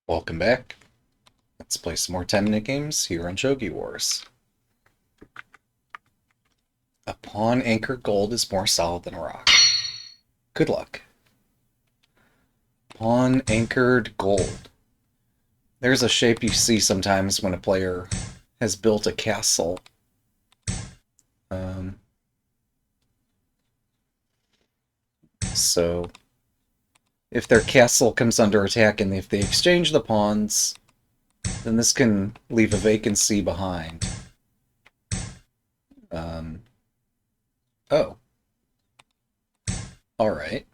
Welcome back. Let's play some more 10-minute games here on Shogi Wars. A pawn anchored gold is more solid than a rock. Good luck. Pawn anchored gold. There's a shape you see sometimes when a player has built a castle. So if their castle comes under attack and if they exchange the pawns, then this can leave a vacancy behind. Oh. Alright.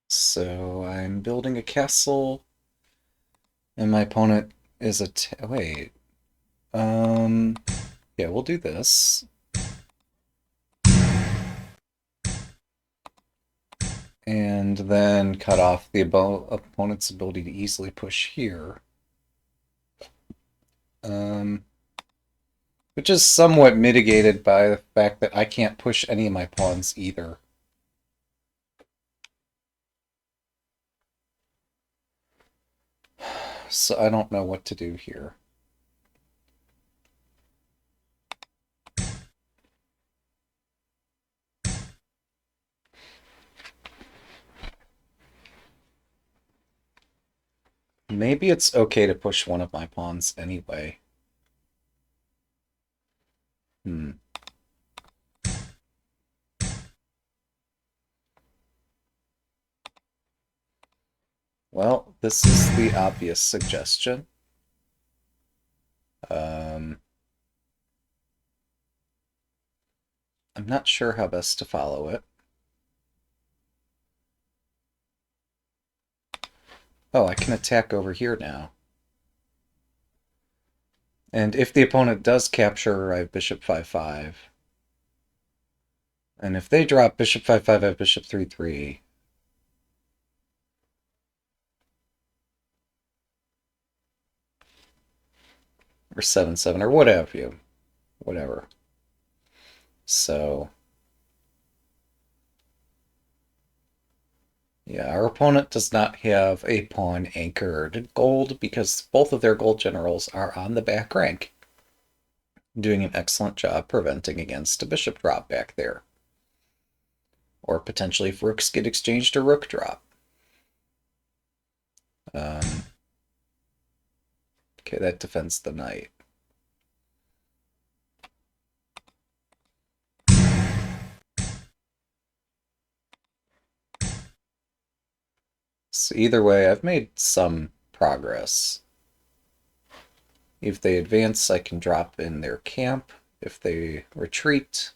So I'm building a castle, and my opponent is a wait. Yeah, we'll do this. And then cut off the opponent's ability to easily push here. Which is somewhat mitigated by the fact that I can't push any of my pawns either. So I don't know what to do here. Maybe it's okay to push one of my pawns anyway. Well, this is the obvious suggestion. I'm not sure how best to follow it. Oh, I can attack over here now. And if the opponent does capture, I have bishop 5-5. And if they drop bishop 5-5, I have bishop 3-3. Or 7-7, or whatever. Whatever. So, yeah, our opponent does not have a pawn anchored gold because both of their gold generals are on the back rank, doing an excellent job preventing against a bishop drop back there. Or potentially if rooks get exchanged, a rook drop. Okay, that defends the knight. So either way, I've made some progress. If they advance, I can drop in their camp. If they retreat,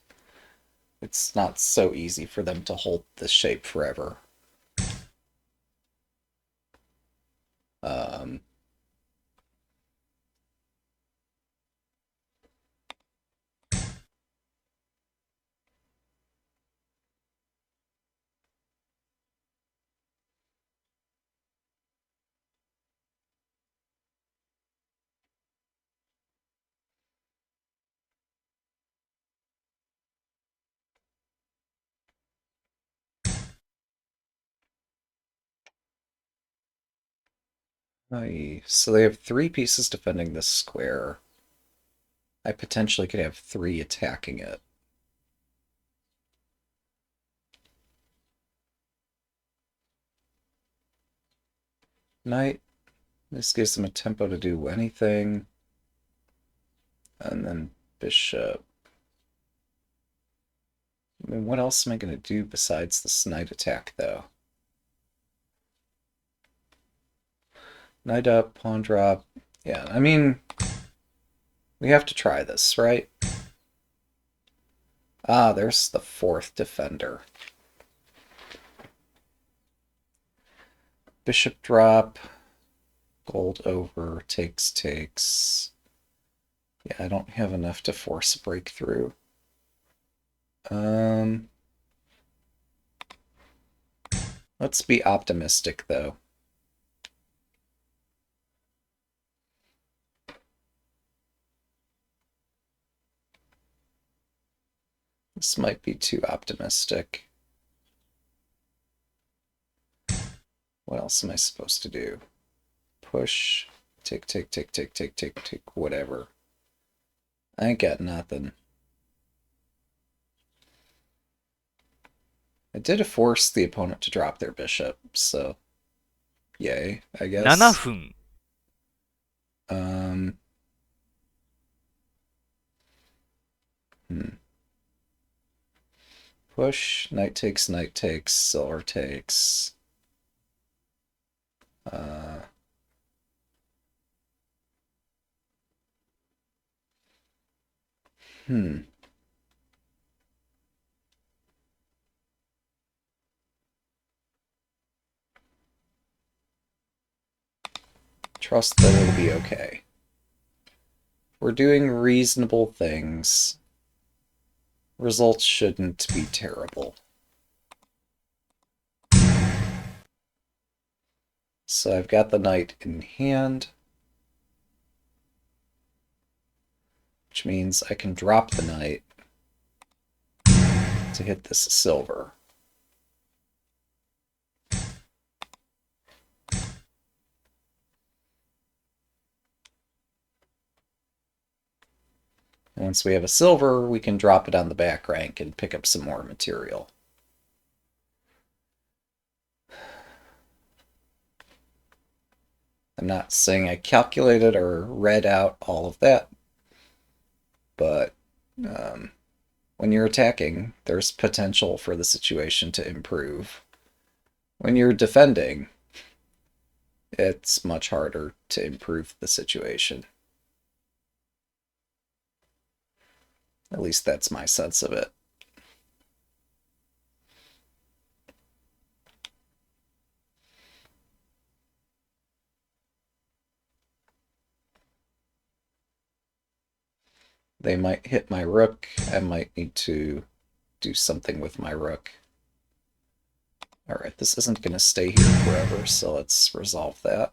it's not so easy for them to hold this shape forever. So they have 3 pieces defending this square. I potentially could have 3 attacking it. Knight. This gives them a tempo to do anything. And then bishop. I mean, what else am I going to do besides this knight attack, though? Knight up, pawn drop. Yeah, I mean, we have to try this, right? Ah, there's the 4th defender. Bishop drop. Gold over, takes. Yeah, I don't have enough to force a breakthrough. Let's be optimistic, though. This might be too optimistic. What else am I supposed to do? Push, take, whatever. I ain't got nothing. I did force the opponent to drop their bishop, so yay, I guess. 7分。Um, Push, knight takes, silver takes. Hmm. Trust that it'll be okay. We're doing reasonable things. Results shouldn't be terrible. So I've got the knight in hand, which means I can drop the knight to hit this silver. And once we have a silver, we can drop it on the back rank and pick up some more material. I'm not saying I calculated or read out all of that, but when you're attacking, there's potential for the situation to improve. When you're defending, it's much harder to improve the situation. At least that's my sense of it. They might hit my rook. I might need to do something with my rook. Alright, this isn't going to stay here forever, so let's resolve that.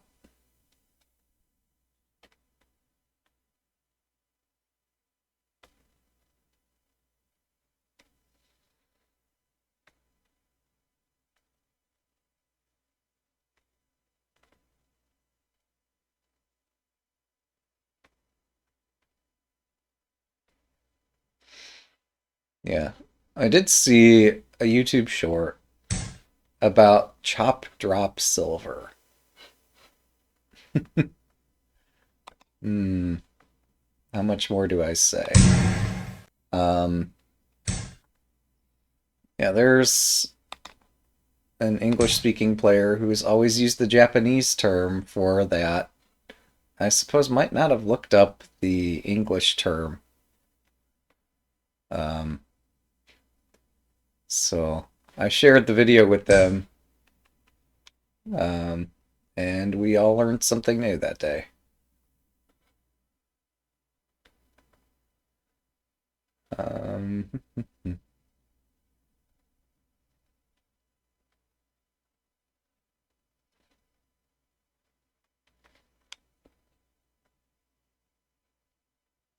Yeah, I did see a YouTube short about chop drop silver. How much more do I say? Yeah, there's an English-speaking player who's always used the Japanese term for that. I suppose might not have looked up the English term. So I shared the video with them, and we all learned something new that day.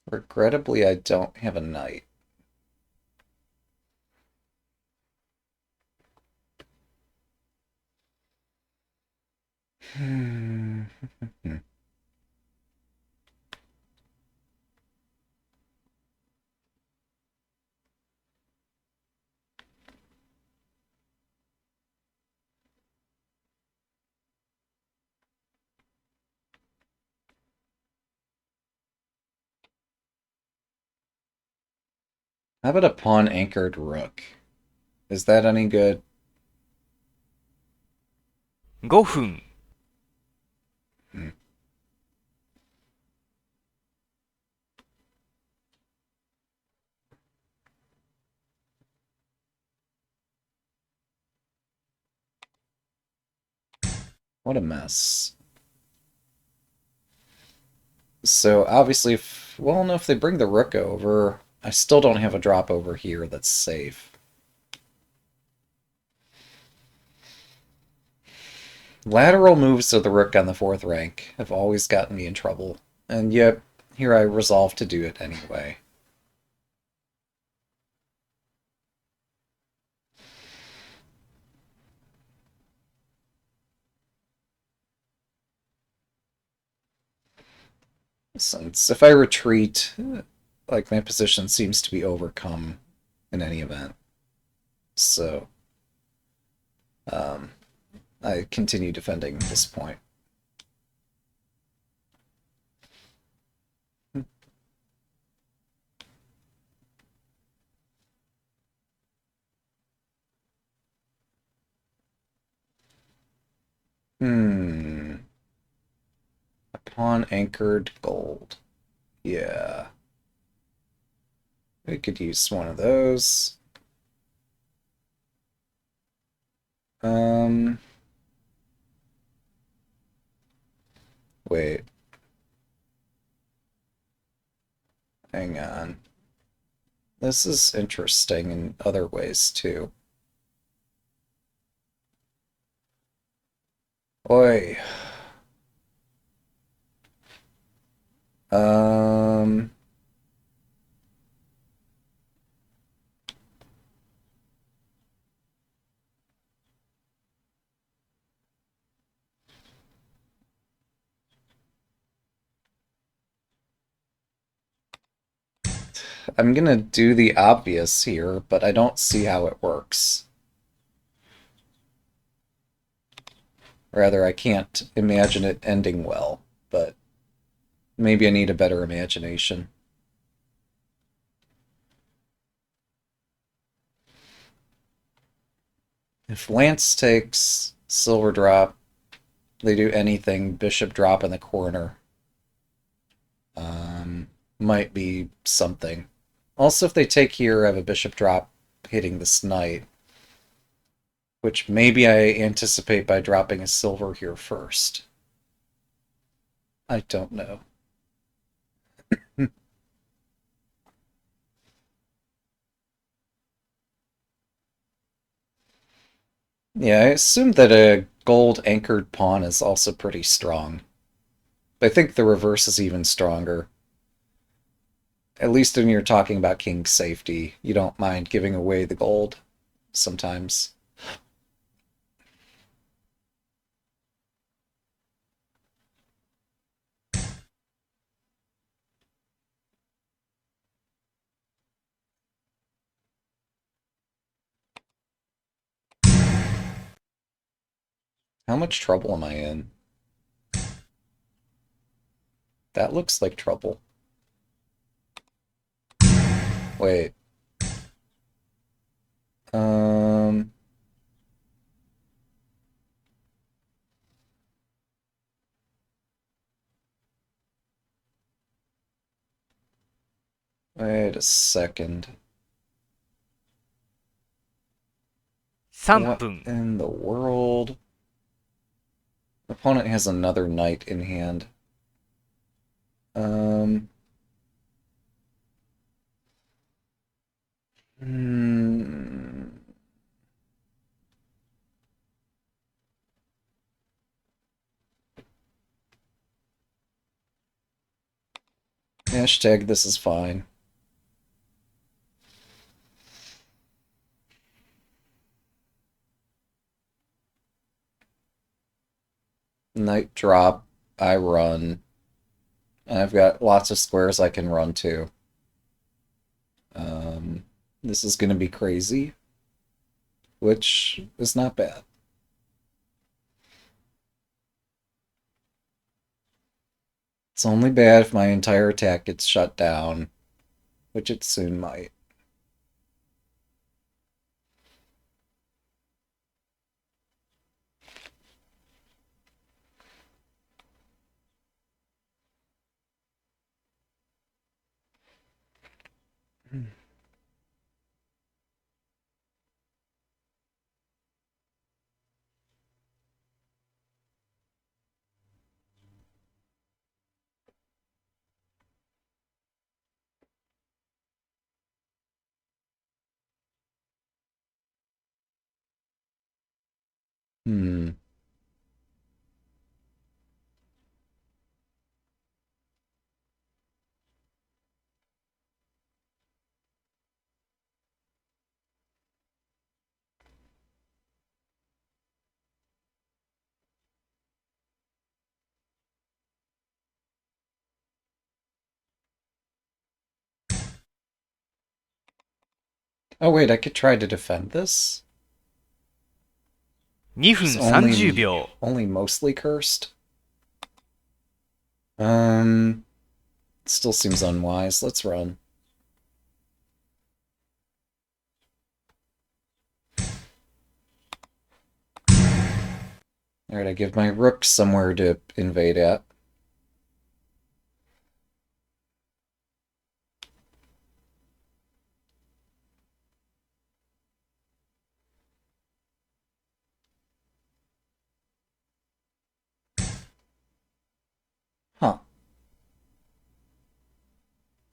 Regrettably, I don't have a knight. How about a pawn-anchored rook? Is that any good? 5分。What a mess. So obviously, well, no, if they bring the rook over, I still don't have a drop over here that's safe. Lateral moves of the rook on the 4th rank have always gotten me in trouble, and yet here I resolve to do it anyway. Since if I retreat, like my position seems to be overcome in any event. So um, I continue defending this point. Hmm. A pawn anchored gold. Yeah. We could use one of those. Um. Wait. Hang on. This is interesting in other ways too. Oi. Um. I'm gonna do the obvious here, but I don't see how it works. Rather, I can't imagine it ending well, but maybe I need a better imagination. If Lance takes Silver Drop, they do anything, Bishop Drop in the corner. Might be something. Also, if they take here, I have a Bishop Drop hitting this knight, which maybe I anticipate by dropping a silver here first. I don't know. Yeah, I assume that a gold anchored pawn is also pretty strong. I think the reverse is even stronger. At least when you're talking about king's safety, you don't mind giving away the gold sometimes. How much trouble am I in? That looks like trouble. Wait. Um, Wait a second. 3 What 分。in the world? Opponent has another knight in hand. Um, hmm. Hashtag this is fine. Knight drop, I run. I've got lots of squares I can run to. Um, this is going to be crazy, which is not bad. It's only bad if my entire attack gets shut down, which it soon might. Hmm. Oh wait, I could try to defend this? 2 It's分30 only 秒。 only mostly cursed. Um, still seems unwise. Let's run. Alright, I give my rook somewhere to invade at. Huh.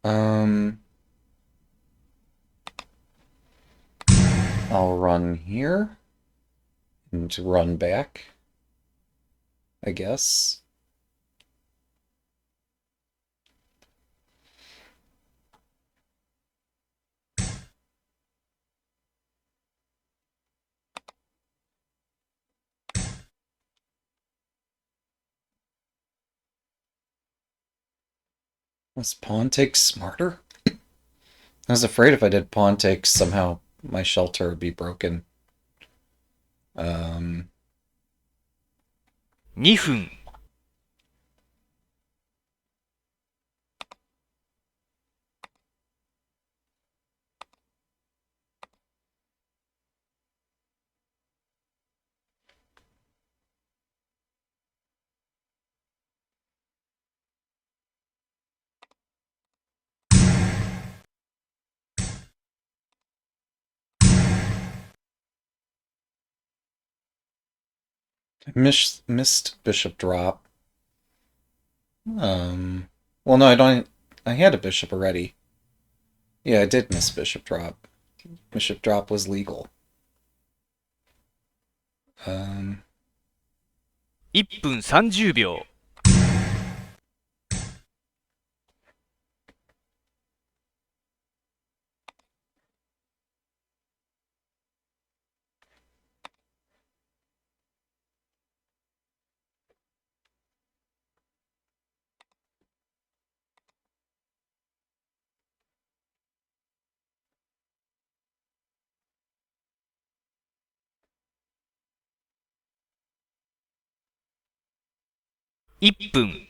Um, I'll run here and run back, I guess. Was pawn take smarter? I was afraid if I did pawn take, somehow my shelter would be broken. Um, 2分。 I missed bishop drop. Um, well, no, I don't. I had a bishop already. Yeah, I did miss bishop drop. Bishop drop was legal. Um, 1分30秒。 1分。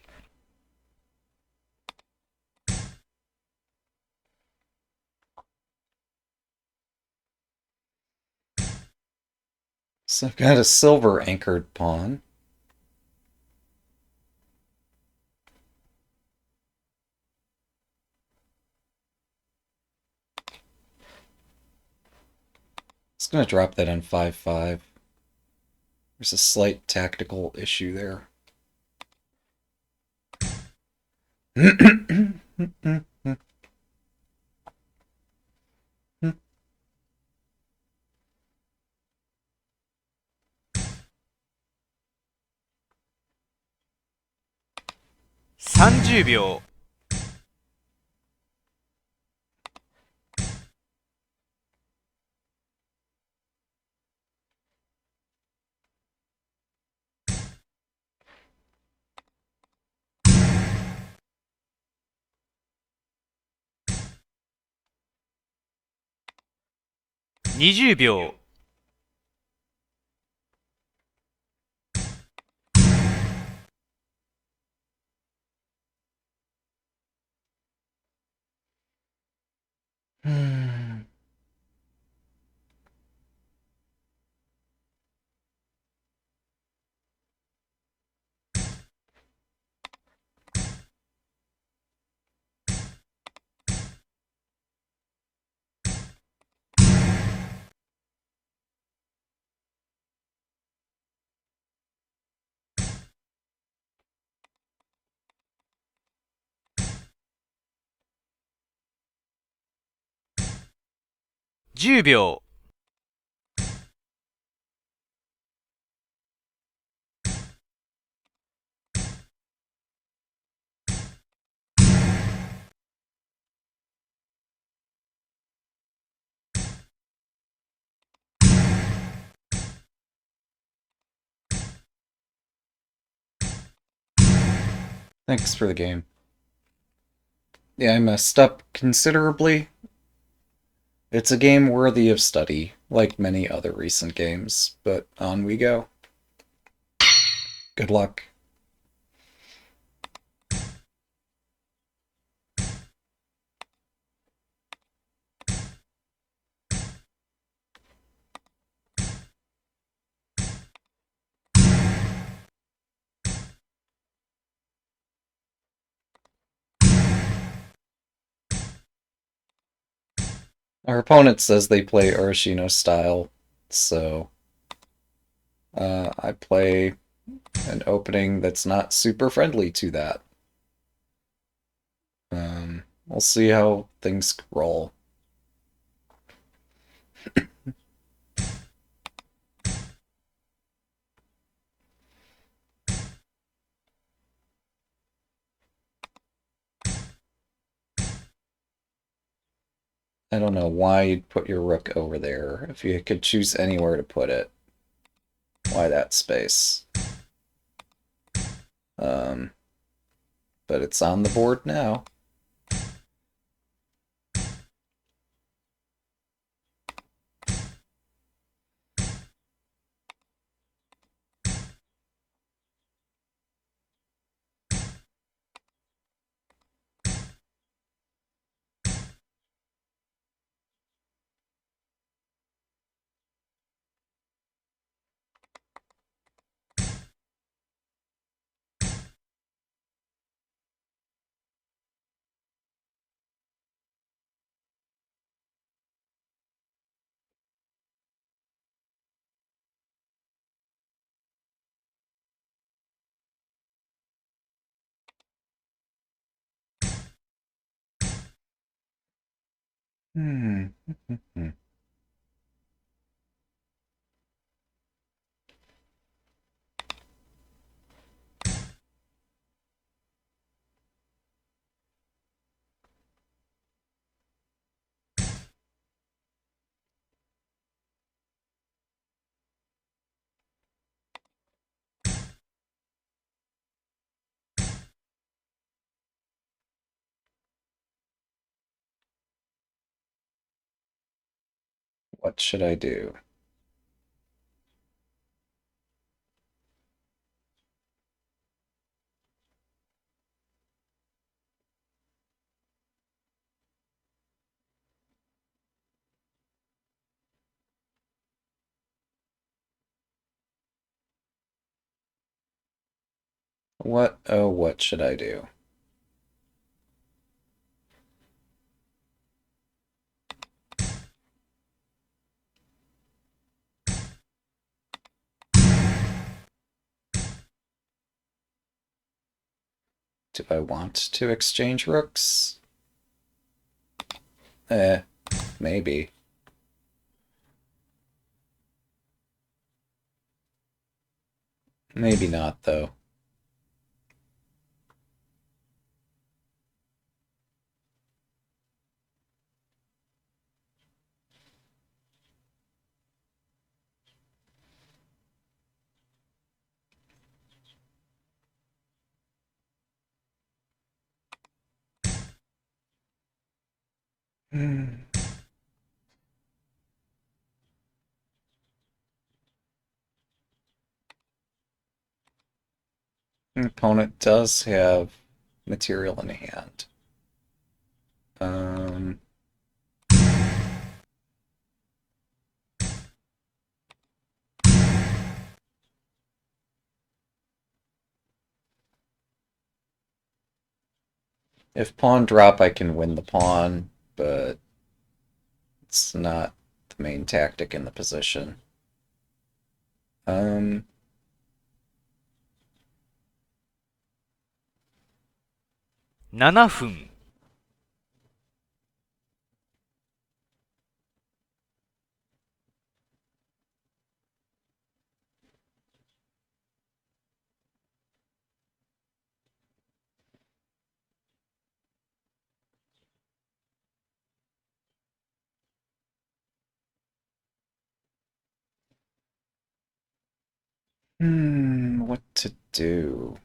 so I've got a silver anchored pawn. It's gonna drop that on 5-5. There's a slight tactical issue there. 30秒。 20秒。 10秒。 Thanks for the game. Yeah, I messed up considerably. It's a game worthy of study, like many other recent games, but on we go. Good luck. Our opponent says they play Urashino style, so I play an opening that's not super friendly to that. We'll see how things roll. I don't know why you'd put your rook over there. If you could choose anywhere to put it, why that space? Um, but it's on the board now. Hmm. What should I do? What should I do? Do I want to exchange rooks? Maybe. Maybe not, though. Hmm. Opponent does have material in hand. Um, if pawn drop, I can win the pawn, but it's not the main tactic in the position. Um, 7分。what to do?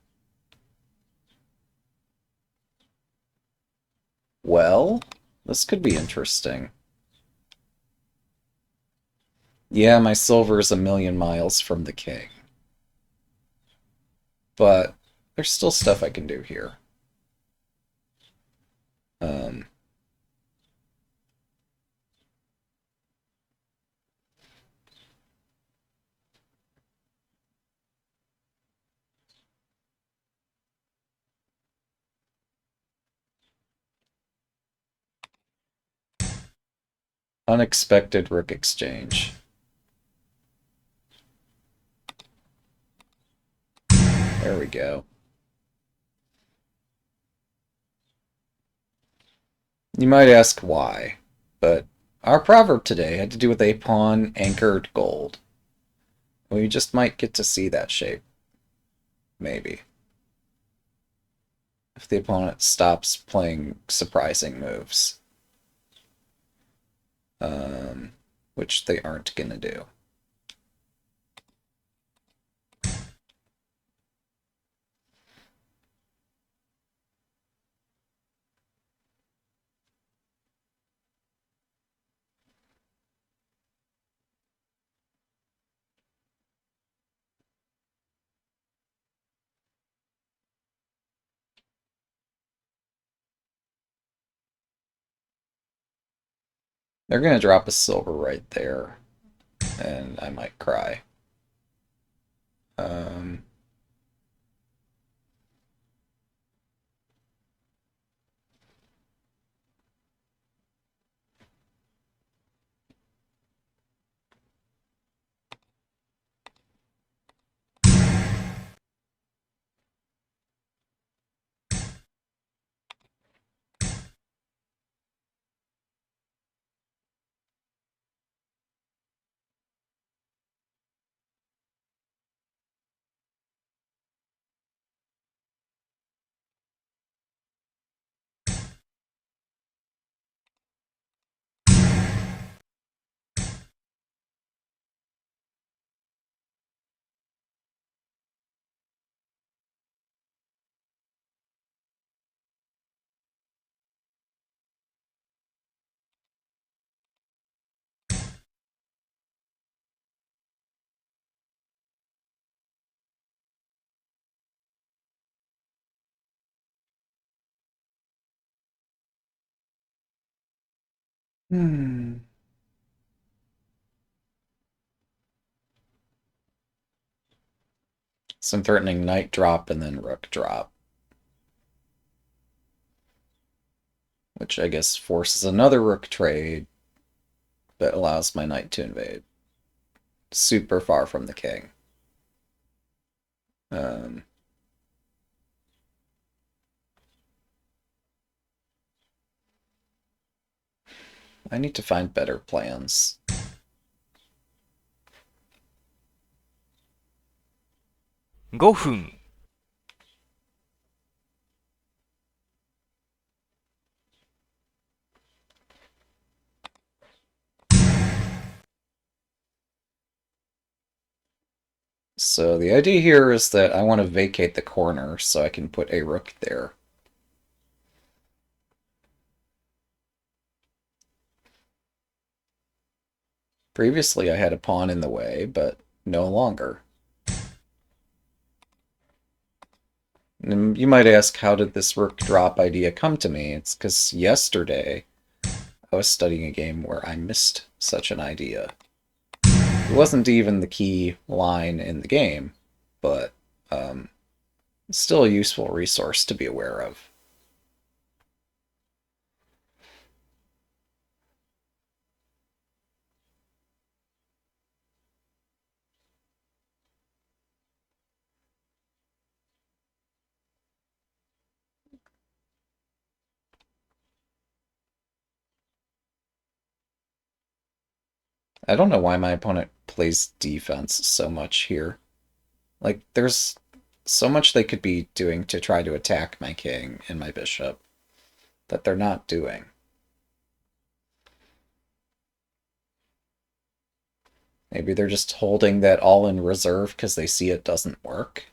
Well, this could be interesting. Yeah, my silver is a million miles from the king. But there's still stuff I can do here. Um, Unexpected rook exchange. There we go. You might ask why, but our proverb today had to do with a pawn anchored gold. We just might get to see that shape. Maybe. If the opponent stops playing surprising moves. Which they aren't going to do. They're going to drop a silver right there, and I might cry. Um, hmm. So I'm threatening knight drop and then rook drop. Which I guess forces another rook trade, but allows my knight to invade. Super far from the king. Um, I need to find better plans.5分 So the idea here is that I want to vacate the corner so I can put a rook there. Previously I had a pawn in the way, but no longer. And you might ask, how did this rook drop idea come to me? It's because yesterday I was studying a game where I missed such an idea. It wasn't even the key line in the game, but it's still a useful resource to be aware of. I don't know why my opponent plays defense so much here. Like, there's so much they could be doing to try to attack my king and my bishop that they're not doing. Maybe they're just holding that all in reserve because they see it doesn't work.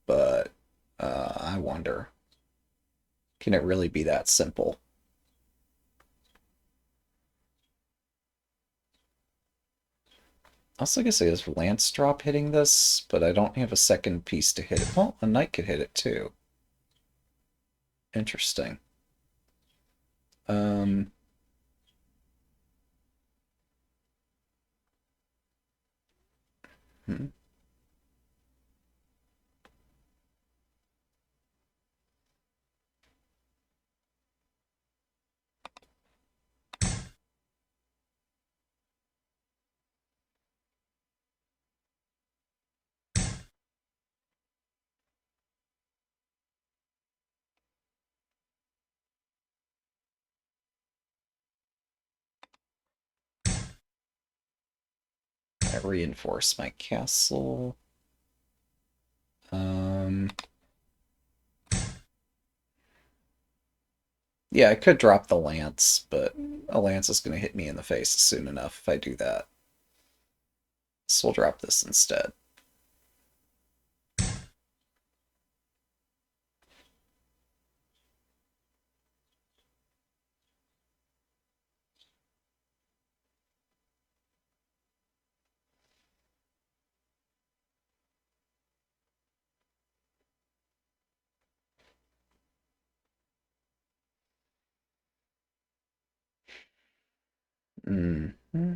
But I wonder, can it really be that simple? Also, I guess it is Lance drop hitting this, but I don't have a second piece to hit it. Well, a knight could hit it too. Interesting. Um, hmm. I reinforce my castle. Yeah, I could drop the lance, but a lance is going to hit me in the face soon enough if I do that. So we'll drop this instead. Mm-hmm.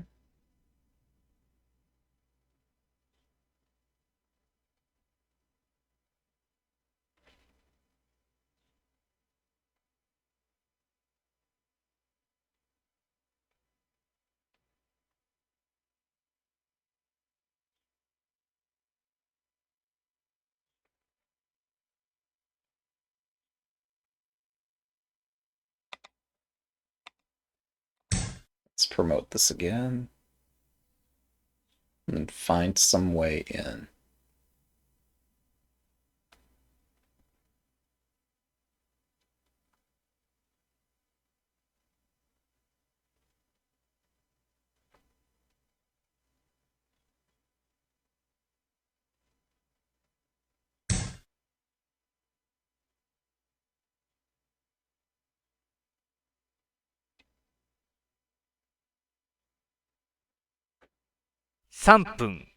Let's promote this again and find some way in.3分。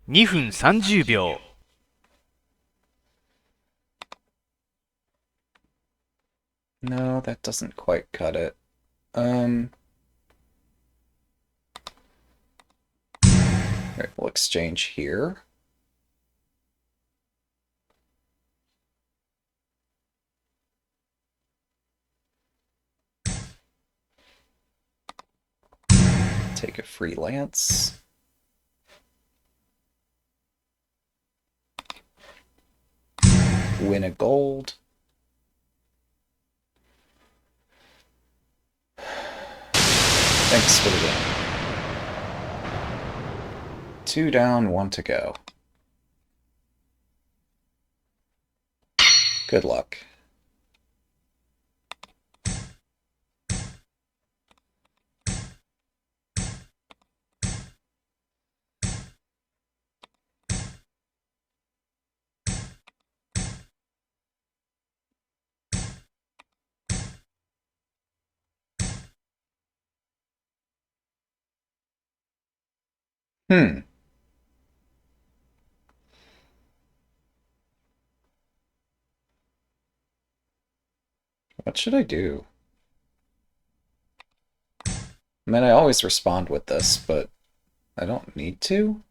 2分30秒。No, that doesn't quite cut it. Right, we'll exchange here. Take a freelance. Win a gold. Thanks for the game. 2 down, 1 to go. Good luck. Hmm. What should I do? I mean, I always respond with this, but I don't need to,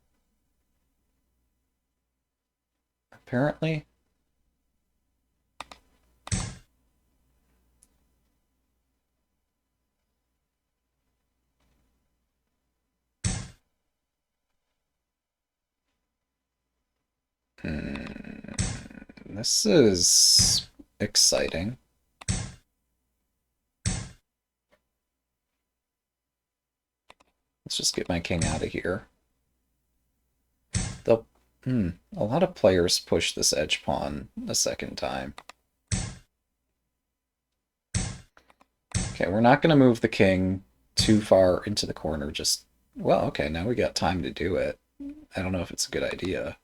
apparently. This is exciting. Let's just get my king out of here. they'll... a lot of players push this edge pawn a second time. Okay, we're not going to move the king too far into the corner. Just, well, okay, now we got time to do it. I don't know if it's a good idea.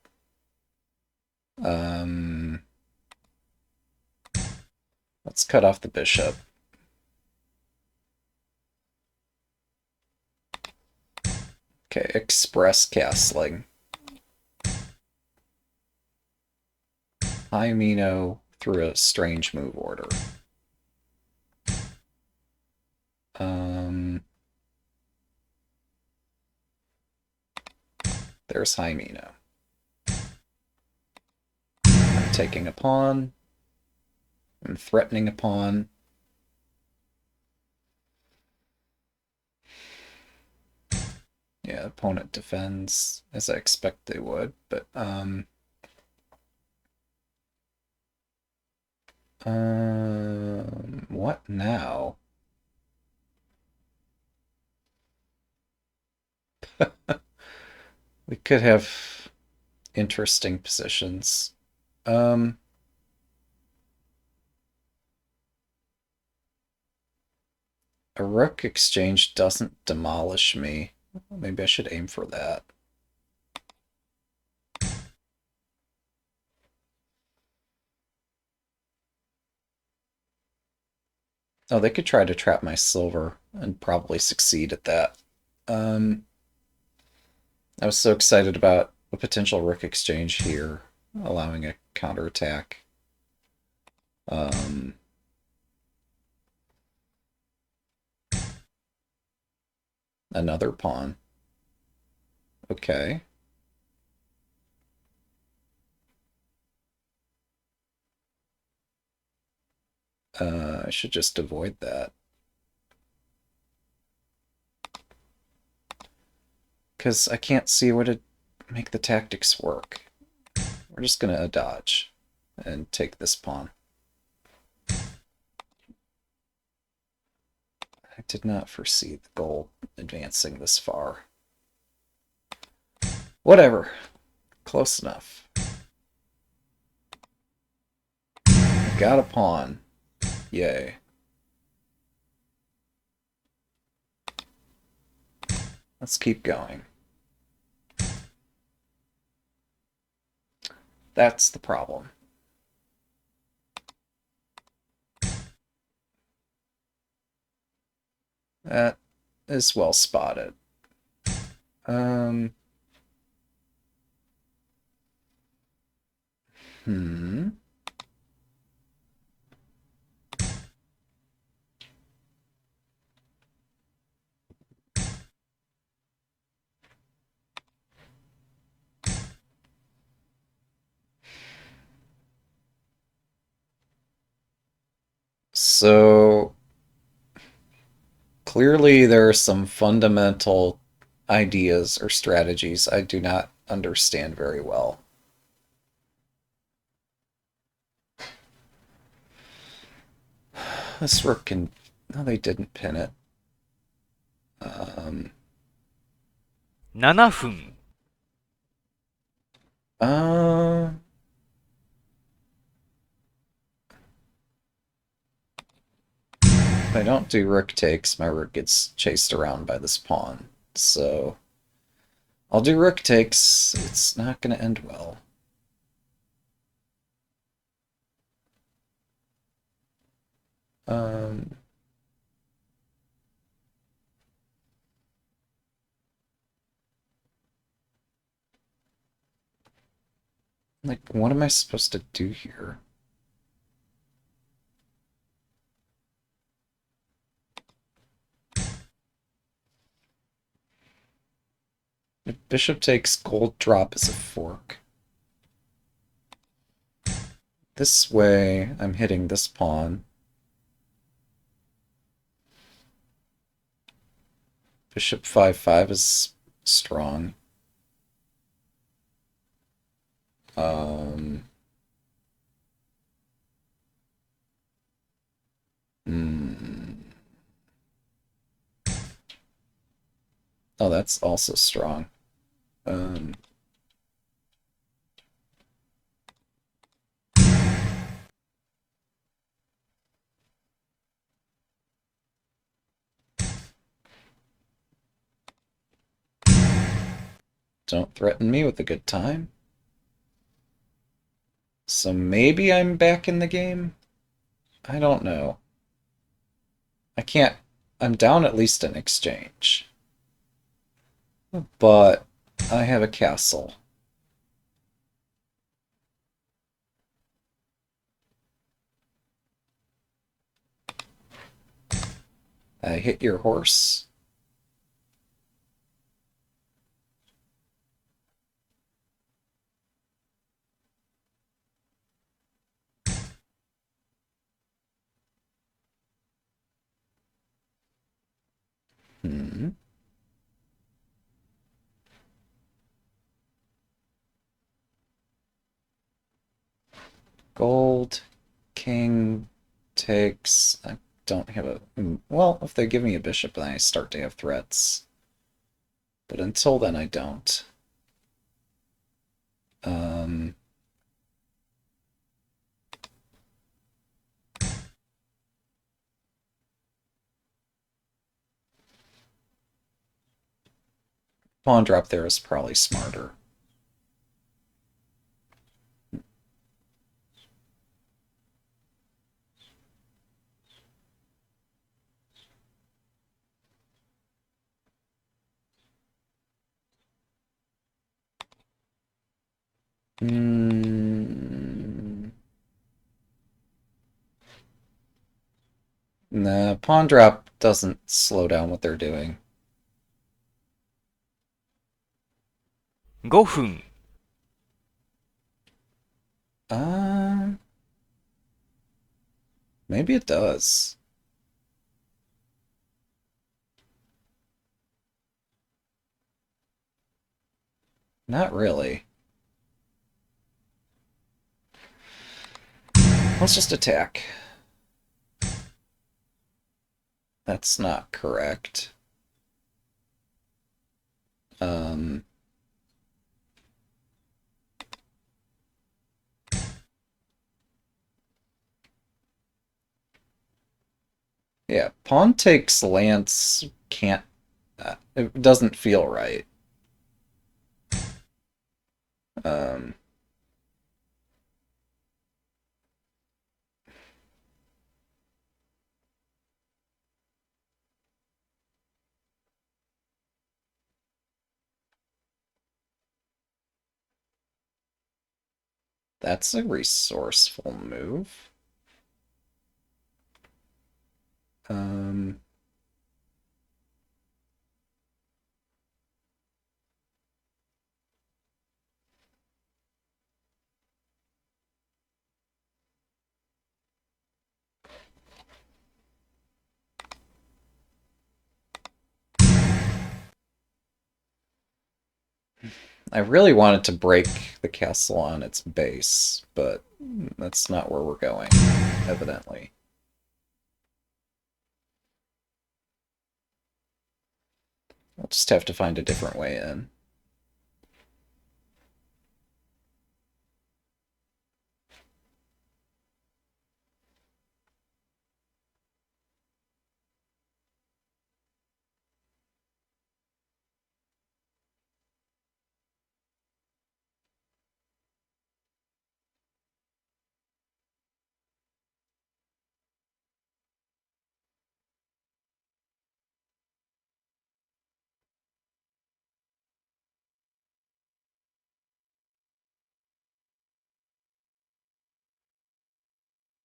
Let's cut off the bishop. Okay, express castling. High Mino through a strange move order. There's High Mino. I'm taking a pawn. I'm threatening a pawn. Yeah, opponent defends as I expect they would, but what now? We could have interesting positions. A rook exchange doesn't demolish me. Maybe I should aim for that. Oh, they could try to trap my silver and probably succeed at that. I was so excited about a potential rook exchange here, allowing a counterattack. Another pawn. Okay. I should just avoid that. Because I can't see what to make the tactics work. We're just going to dodge and take this pawn. I did not foresee the gold advancing this far. Whatever. Close enough. Got a pawn. Yay. Let's keep going. That's the problem. That is well spotted. So clearly there are some fundamental ideas or strategies I do not understand very well. This rook can... No, they didn't pin it. 7分 If I don't do rook takes, my rook gets chased around by this pawn. So I'll do rook takes. It's not going to end well. Like, what am I supposed to do here? If bishop takes, gold drop is a fork. This way, I'm hitting this pawn. Bishop 5-5 is strong. Oh, that's also strong. Don't threaten me with a good time. So maybe I'm back in the game? I don't know. I can't... I'm down at least an exchange. But I have a castle. I hit your horse. Hmm. Gold. King takes... I don't have a... Well, if they give me a bishop, then I start to have threats. But until then, I don't. Um... Pawn drop there is probably smarter. Nah, pawn drop doesn't slow down what they're doing. 5分、 Uh, maybe it does. Not really. Let's just attack. That's not correct. Um... Yeah, pawn takes lance can't... it doesn't feel right. Um... That's a resourceful move. Um... I really wanted to break the castle on its base, but that's not where we're going, evidently. We'll just have to find a different way in.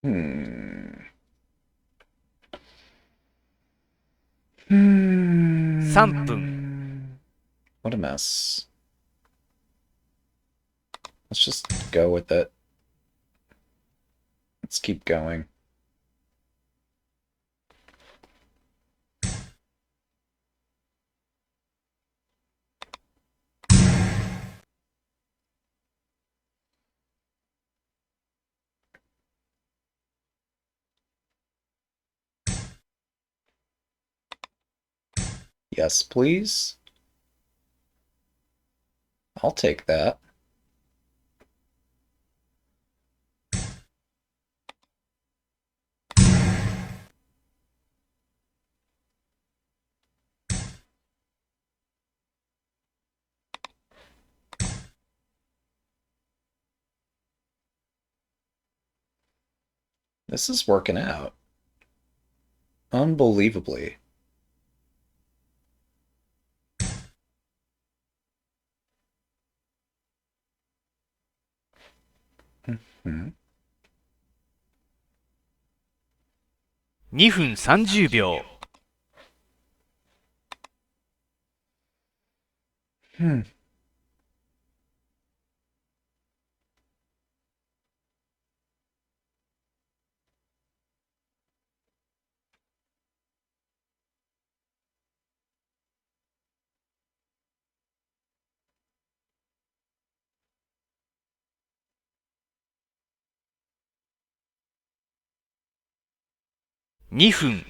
Hmm. 3分、 What a mess. Let's just go with it. Let's keep going. Yes, please. I'll take that. This is working out. Unbelievably. Hmm. 2分30秒。Hmm. 2分。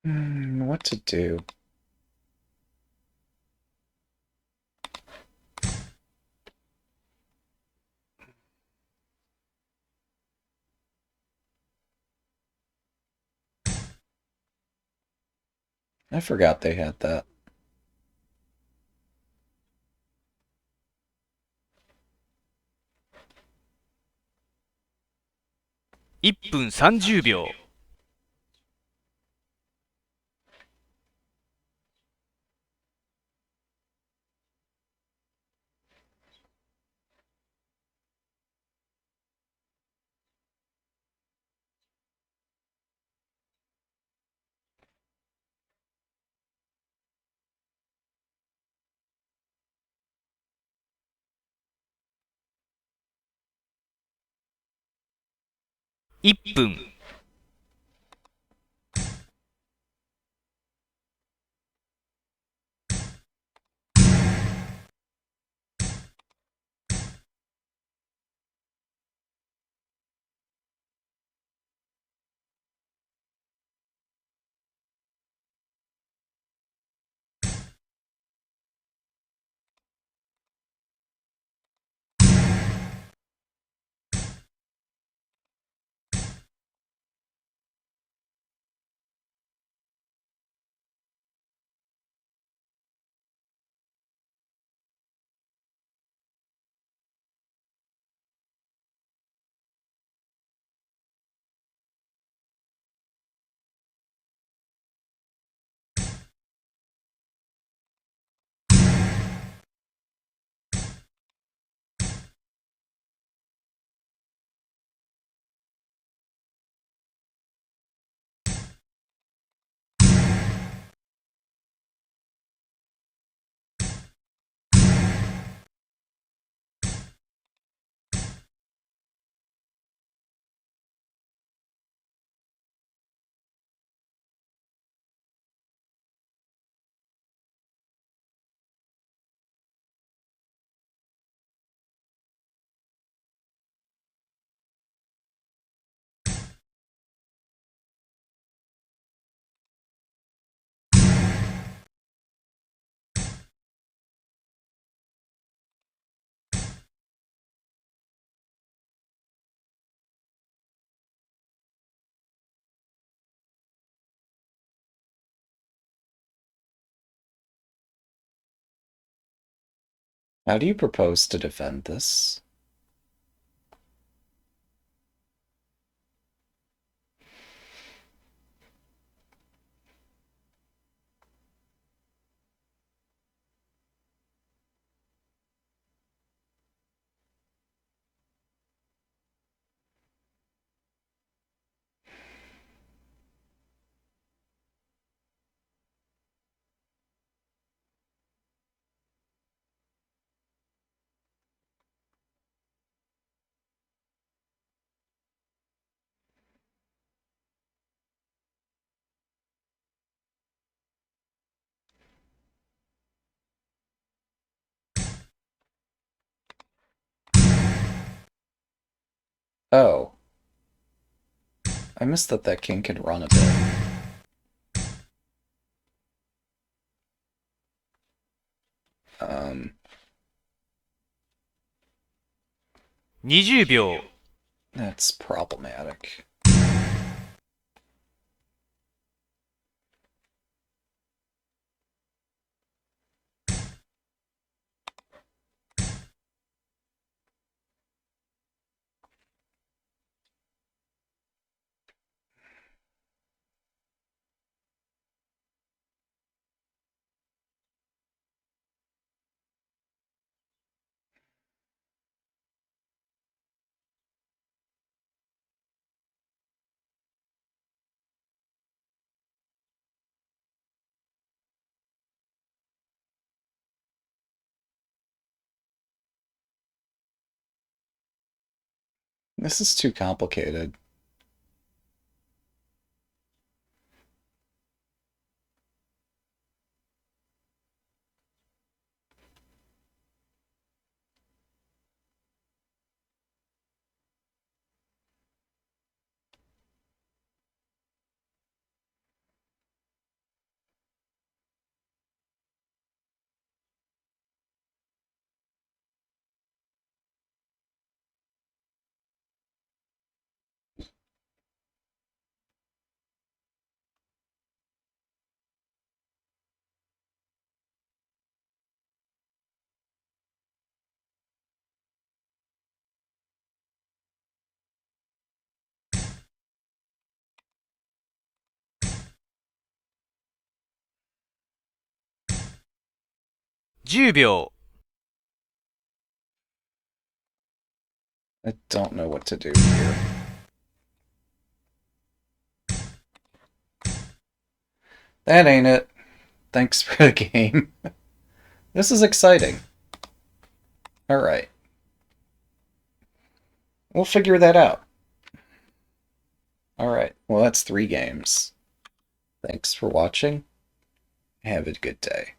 What to do? I forgot they had that. 1分30秒。1分。How do you propose to defend this? Oh, I missed that that king could run a bit. Um, 20秒。that's problematic. This is too complicated. ?10 秒。I don't know what to do here. That ain't it. Thanks for the game. This is exciting. Alright. We'll figure that out. Alright, well that's 3 games. Thanks for watching. Have a good day.